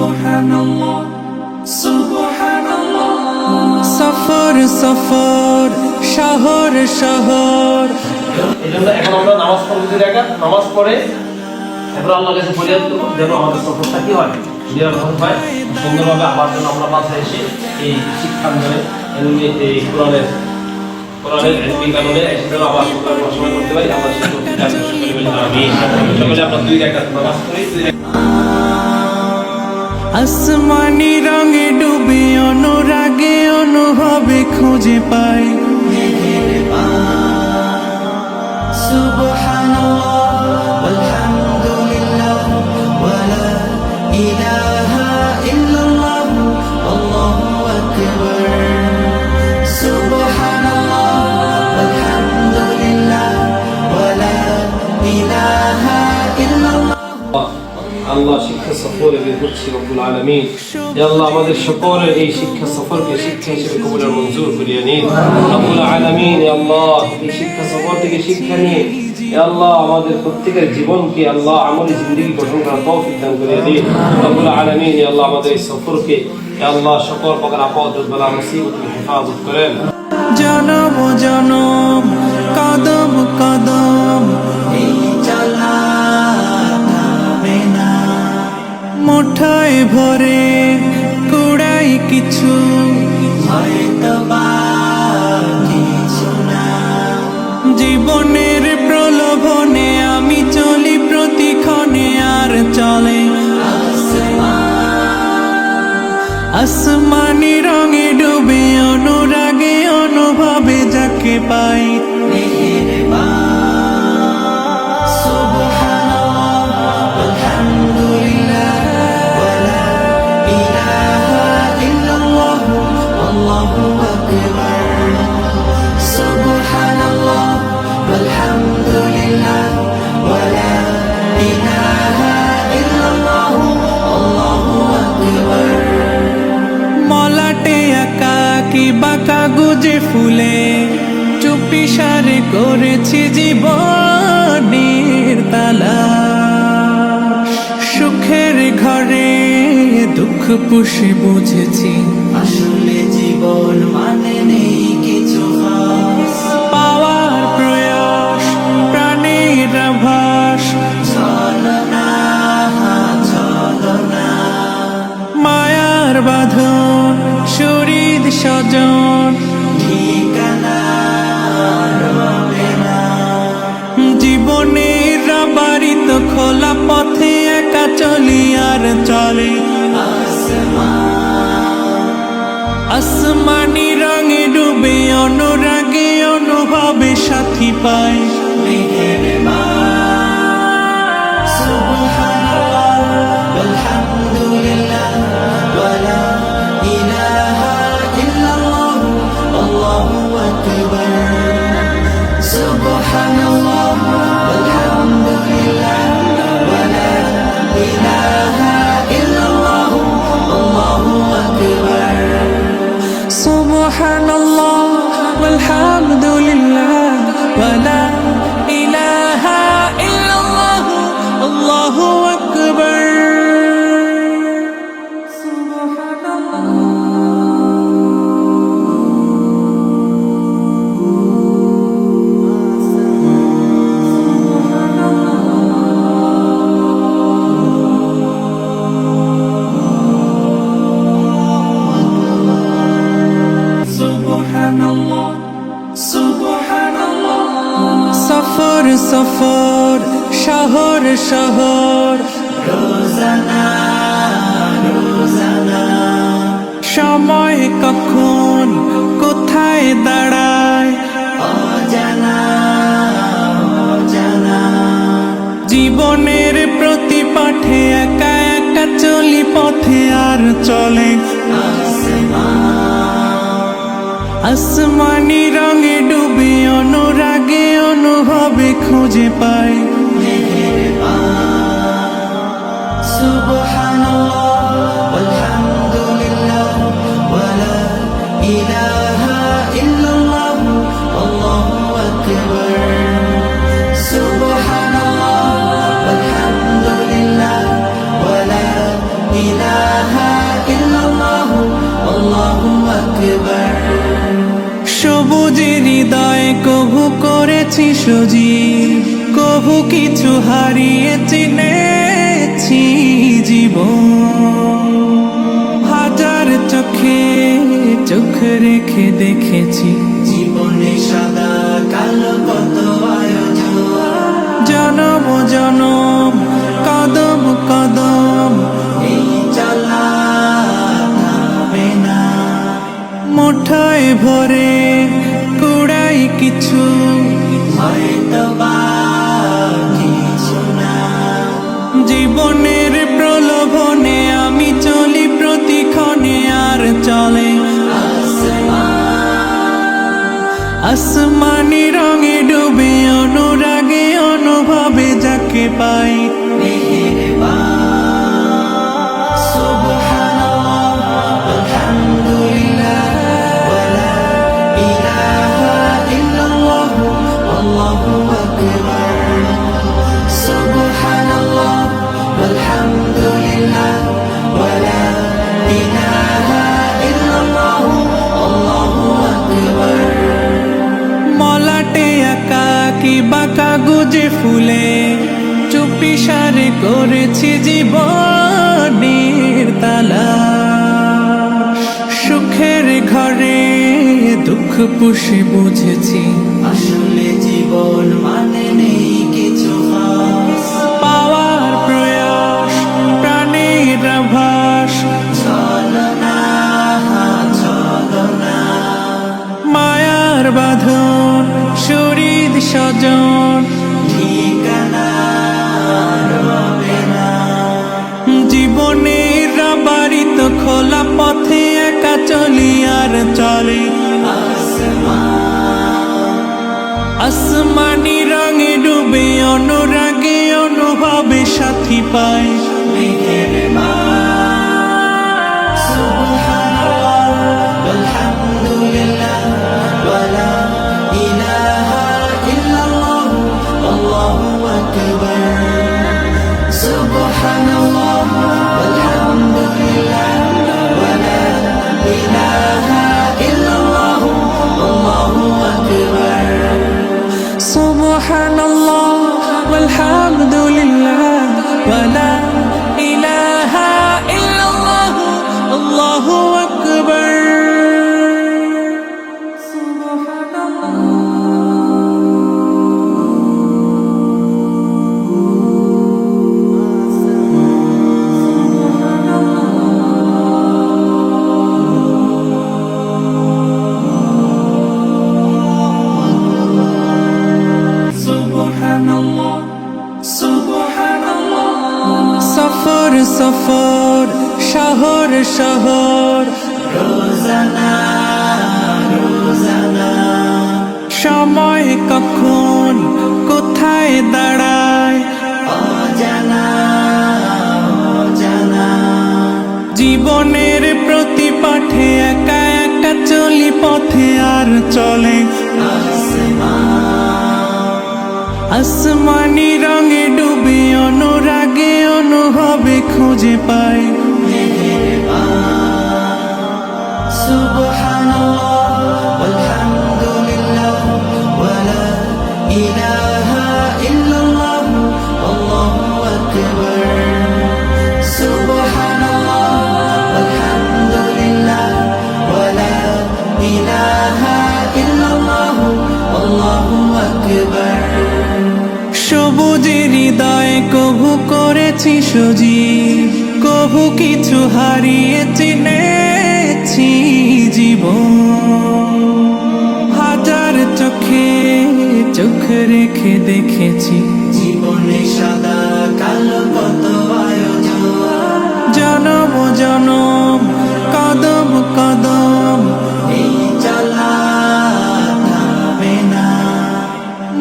সুবহানাল্লাহ সুবহানাল্লাহ। সফর সফর শহর শহর। এজন্য এখন আমরা নামাজ পড়ব, 2 রাকাত নামাজ পড়ে এরপর আল্লাহর কাছে ফরিয়াদ করব যেন আমাদের সফরটা কি হয়, নিরাপদ হয়, সুন্দরভাবে আবার যেন আমরা বাসায় এসে এই শিক্ষাঙ্গনে এই কোরআনের এলমি কানুনে এসে যেন আবার পড়াশোনা করতে পারি। আমরা সেই তৌফিক দান করতে পারি। আমিন। সকলে আমরা 2 রাকাত নামাজ পড়ি। আসমানি রঙে ডুবে অনুরাগে অনুভবে খুঁজে পাই সুবহানাল্লাহ আলহামদুলিল্লাহ ওয়ালা ইলাহা ইল্লাল্লাহ আল্লাহু আকবার। সুবহানাল্লাহ আলহামদুলিল্লাহ ওয়ালা ইলাহা ইল্লাল্লাহ। আল্লাহ শিক্ষা সফরে বের করছি রব্বুল আলামিন। ইয়া আল্লাহ আমাদের সকলের এই শিক্ষা সফরকে শিক্ষা হিসেবে কবুল আর মঞ্জুর করিয়ে নিন রব্বুল আলামিন। ইয়া আল্লাহ এই শিক্ষা সফর থেকে শিক্ষা নিয়ে ইয়া আল্লাহ আমাদের প্রত্যেকের জীবনকে আল্লাহ আমলি জিন্দেগি গঠন করার তৌফিক দান করিয়ে দিন রব্বুল আলামিন। ইয়া আল্লাহ আমাদের এই সফরকে ইয়া আল্লাহ সকল প্রকার আপদ বালা মুসিবত থেকে হেফাজত করেন। জনম জনম কদম কদম এই চলা থামে না, মুঠোয় ভরে কুড়াই কিছু হয়তো বা কিছু না। জীবনের প্রলোভনে আমি চলি প্রতিক্ষণে আর চলে আসমানি রঙে ডুবে অনুরাগে অনুভবে যাকে পাই সুবহানাল্লাহ আলহামদুলিল্লাহ ওয়ালা ইলাহা ইল্লাল্লাহ আল্লাহু আকবার। সুবহানাল্লাহ আলহামদুলিল্লাহ ওয়ালা ইলাহা ইল্লাল্লাহ আল্লাহু আকবার। মলাটে আঁকা কি বাঁকা গুজে ফুলে চুপি সারে করেছি জীবনের তালা, সুখের ঘরে দুঃখ পুষে বুঝেছি আসলে জীবন মানে নেই কিছু খাস। পাওয়ার প্রয়াস প্রাণের আভাস ছলনা ছলনা, মায়ার বাঁধন শরীর স্বজন ঠিকানা রবে না। জীবনের বাড়িত খোলা পথে একা চলি আর চলে আসমানি রঙে ডুবে অনুরাগে অনুভবে সাথী পাই সুবহানাল্লাহ আলহামদুলিল্লাহ ওয়ালা ইলাহা ইল্লাল্লাহ আল্লাহু আকবার। সুবহানাল্লাহ আলহামদুলিল্লাহ ওয়ালা ইলাহা ইল্লাল্লাহ আল্লাহু আকবার। সুবহানাল্লাহ আলহামদুলিল্লাহ ওয়ালা ইলাহা ইল্লাল্লাহ আল্লাহু আকবার। সফর সফর শহর শহর রোজানা রোজানা, সময় কখন কোথায় দাঁড়ায় অজানা অজানা। জীবনের প্রতি পাঠে একা একা চলি পথে আর চলে আসমানি রঙে ডুবে অনুরাগে অনুভবে খুঁজে পাই সুবহানাল্লাহ আলহামদুলিল্লাহ ওয়ালা ইলাহা ইল্লাল্লাহ আল্লাহু আকবার। সুবহানাল্লাহ আলহামদুলিল্লাহ ওয়ালা ইলাহা সবুজের হৃদয়ে কভু করেছি সজীব, কভু কিছু হারিয়ে চিনেছি জীবন। হাজার চোখে চোখ রেখে দেখেছি জীবনে সাদা কালো কত আয়োজন, জনম জনম কদম কদম এই চলা থামবে না। মুঠোয় ভরে কুড়াই কিছু হয়তো বা কিছু না, জীবনের প্রলোভনে আমি চলি প্রতিক্ষণে, আর চলে আসমানি রঙে ডুবে অনুরাগে অনুভবে যাকে পাই। মলাটে আঁকা কি বাঁকা গুজে ফুলে চুপি সারে করেছি জীবনের তালা। সুখের ঘরে দুঃখ পুষে বুঝেছি আসলে জীবন মানে নেই কিছু খাস, পাওয়ার প্রয়াস প্রাণের আভাস। চলো না চলো না, মায়ার বাঁধন শরীর স্বজন ঠিকানা রবে না। জীবনের বাড়িত খোলা পথে একা চলি আর চলে আসমানি রঙে ডুবে অনুরাগে অনুভবে সাথী পায়। সুবহানাল্লাহ ওয়ালহামদুলিল্লাহ ওয়ালা ইলাহা ইল্লাল্লাহ আল্লাহু আকবার। সুবহানাল্লাহ সুবহানাল্লাহ। সফর সফর শহর শহর রোজানা রোজানা, সময় কখন কোথায় দাঁড়ায় অজানা অজানা, জীবনের প্রতি পাঠে একা একা চলি পথে আর চলে আসমানি রঙে ডুবে অনুরাগে অনুভবে খুঁজে পাই। সুবহানাল্লাহ আলহামদুলিল্লাহ ওয়ালা ইলাহা ইল্লাল্লাহ আল্লাহু আকবার। সুবহানাল্লাহ আলহামদুলিল্লাহ ওয়ালা ইলাহা ইল্লাল্লাহ আল্লাহু আকবার। সবুজের হৃদয়ে কভু করেছি সজীব, কভু কিছু হারিয়ে চিনেছি জীবন। হাজার চোখে চোখ রেখে দেখেছি জীবনে সাদা কালো কত আয়োজন, জনম জনম কদম কদম এই চলা থামবে না।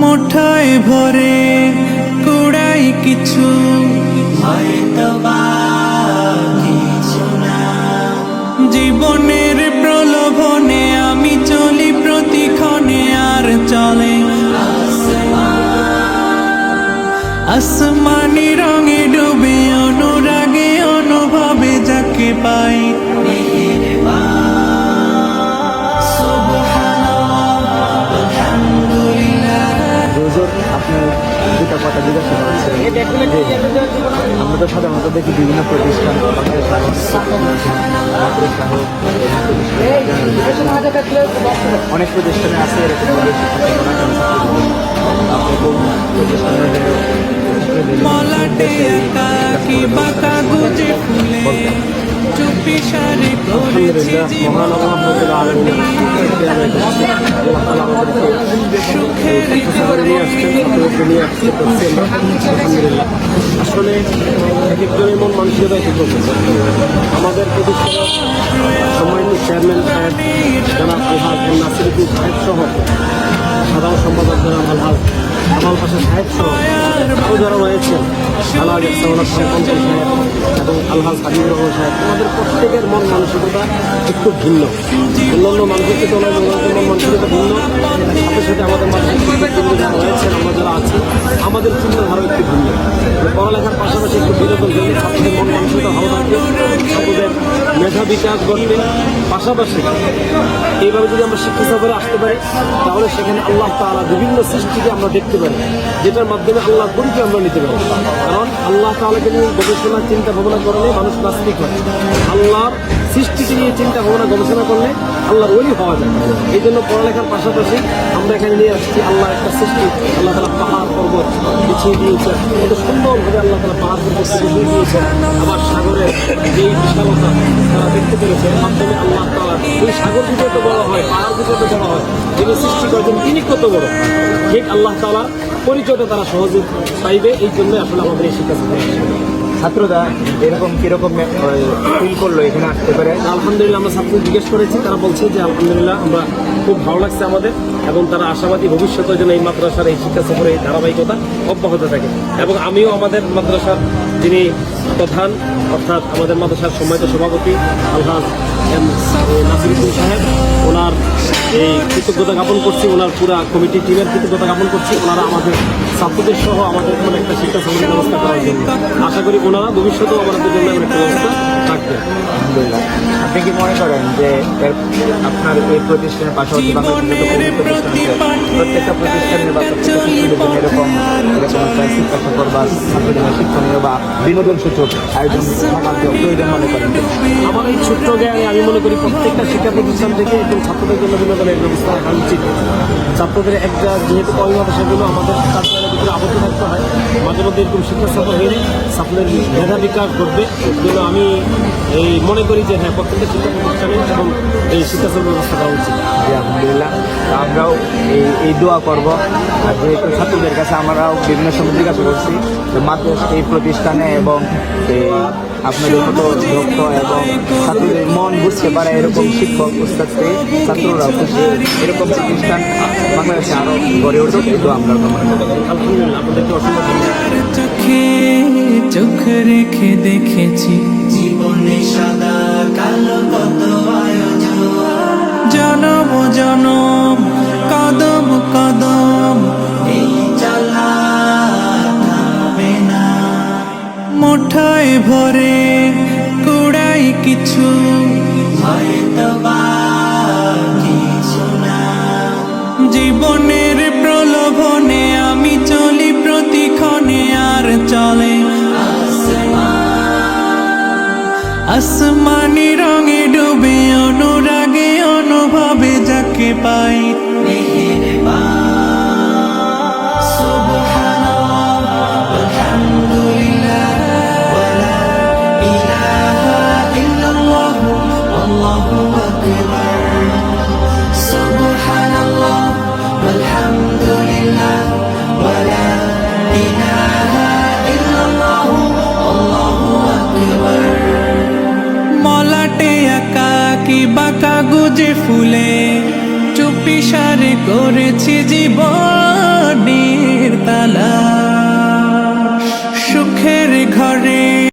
মুঠোয় ভরে কুড়াই কিছু হয়তো বা কিছু না, জীবনের প্রলোভনে আমি চলি প্রতিক্ষণে আর চলে আসমানি রঙে ডুবে অনুরাগে অনুভবে যাকে পাই। দেখি বিভিন্ন প্রতিষ্ঠান মাদ্রাসা হোক, অনেক প্রতিষ্ঠানে আছে এরকম মলাটে একাকি বাঁকা গুজে ফুলে চুপি সারে করেছি জীবন সুখের আসলে এক একজনের মন মানসিকতা ঠিক করতেছে। আমাদের প্রতিষ্ঠানের সম্মানিত চেয়ারম্যান সাহেব জনাব আলহাজ নাসিরুদ্দিন সাহেব সহ সাধারণ সম্পাদক জনাব আলহাজ কামাল পাশা সাহেব সহ আরও যারা রয়েছেন আলহাজ ইসলামুল্লাহ সাহেব এবং আলহাজ হাবিবুর রহমান সাহেব, আমাদের প্রত্যেকের মন মানসিকতা একটু ভিন্ন। অন্যান্য মানুষের থেকে মন মানসিকতা ভিন্ন, সাথে সাথে আমাদের যারা রয়েছেন, আমরা যারা আছি, আমাদের চিন্তাধারা একটু ভিন্ন। পড়ালেখার পাশাপাশি একটু বিনোদন জন্য ছাত্রদের মন মানসিকতা ভালো থাকবে, ছাত্রদের মেধা বিকাশ ঘটবে। পাশাপাশি এইভাবে যদি আমরা শিক্ষা সফরে আসতে পারি, তাহলে সেখানে আল্লাহ তাআলা বিভিন্ন সৃষ্টিকে আমরা দেখতে পারি, যেটার মাধ্যমে আল্লাহ পরিচয় আমরা নিতে পারি। কারণ আল্লাহ তাআলাকে নিয়ে গবেষণা চিন্তা ভাবনা করলে মানুষ নাস্তিক হয়। আল্লাহর সৃষ্টিকে নিয়ে চিন্তা ভাবনা গবেষণা করলে আল্লাহর ওলি হওয়া যায়। এই জন্য পড়ালেখার পাশাপাশি আমরা এখানে নিয়ে আসছি আল্লাহ একটা সৃষ্টি। আল্লাহ তাআলা পাহাড় পর্বত বিছিয়ে দিয়েছেন, কত সুন্দরভাবে আল্লাহ তাআলা পাহাড় পর্বত বিছিয়ে দিয়েছেন। আবার সাগরের যেই বিশালতা তারা দেখতে পেরেছে, এর মাধ্যমে আল্লাহ তাআলা এই সাগর যদি এত বড় হয়, পাহাড় যদি এত বড় হয়, যিনি সৃষ্টি করেছেন তিনি কত বড়, ঠিক আল্লাহ তাআলা পরিচয়টা তারা সহজে পাইবে। এই জন্য আসলে আমাদের এই শিক্ষা সফর। ছাত্ররা এরকম কিরকম ফিল করলো এখানে আসতে পারে? আলহামদুলিল্লাহ, আমরা ছাত্রদের জিজ্ঞেস করেছি, তারা বলছে যে আলহামদুলিল্লাহ আমরা খুব ভালো লাগছে আমাদের, এবং তারা আশাবাদী ভবিষ্যতের জন্য এই মাদ্রাসার এই শিক্ষা সফরে এই ধারাবাহিকতা অব্যাহত থাকে। এবং আমিও আমাদের মাদ্রাসার যিনি প্রধান, অর্থাৎ আমাদের মাদ্রাসার সম্মানিত সভাপতি আলহাজ নাসিরুদ্দিন সাহেব, ওনার এই কৃতজ্ঞতা জ্ঞাপন করছি, ওনার পুরা কমিটি টিমের কৃতজ্ঞতা জ্ঞাপন করছি। ওনারা আমাদের ছাত্রদের সহ আমাদের কোনো একটা শিক্ষা সফরের ব্যবস্থা করার জন্য আশা করি ওনারা ভবিষ্যতেও আমাদের জন্য একটা ব্যবস্থা থাকবে। আলহামদুলিল্লাহ। আপনি কি মনে করেন যে আপনার এই প্রতিষ্ঠানের পাশাপাশি বাংলাদেশের যত প্রতিষ্ঠান আছে, প্রত্যেকটা প্রতিষ্ঠানের বা এরকম শিক্ষা সফর বা ছাত্রদের শিক্ষণীয় বা বিনোদন সূচক আয়োজন থাকার প্রয়োজন মনে করেন? আমার এই ছোট্ট জ্ঞানে আমি মনে করি প্রত্যেকটা শিক্ষা প্রতিষ্ঠান থেকে একদম ছাত্রদের জন্য বিনোদনের ব্যবস্থা রাখা উচিত। ছাত্রদের একটা যেহেতু অভিভাবক, সেগুলো আমাদের কার্যালয়ের ভিতরে আবদ্ধ থাকতে হয়, মাঝে মধ্যে এরকম শিক্ষা সফর হয়ে ছাত্রদের মেধা বিকাশ ঘটবে। এই জন্য আমি এই মনে করি যে হ্যাঁ, প্রত্যেকটা শিক্ষা প্রতিষ্ঠানে এবং এই শিক্ষা সফর ব্যবস্থা করা উচিত। জি আলহামদুলিল্লাহ, আমরাও এই দোয়া করব। আর যেহেতু ছাত্রদের কাছে আমরাও বিভিন্ন সময় জিজ্ঞাসা করছি যে মাদ্রাসা এই প্রতিষ্ঠানে এবং আপনাদের মতো দক্ষ এবং ছাত্রদের মন বুঝতে পারে এরকম শিক্ষক প্রস্তাবকে ছাত্ররাও খুশি, এরকম প্রতিষ্ঠান বাংলাদেশে আরও গড়ে উঠুক, কিন্তু আমরা মনে করি। আলহামদুলিল্লাহ, আপনাদেরকে অসংখ্য ধন্যবাদ। চোখে চোখ রেখে দেখেছি জীবনে সাদা কালো কত আয়োজন, জনম জনম কদম কদম এই চলা থামবে না। মুঠায় ভরে কুড়াই কিছু হয়তো বা কিছু না, জীবনের প্রলোভনে আমি চলি প্রতিক্ষণে, আর চলে আসমানি রঙে ডুবে অনুরাগে অনুভবে যাকে পাই। মলাটে একাকি বাঁকা গুজে ফুলে চুপি সারে করেছি জীবনের তালা।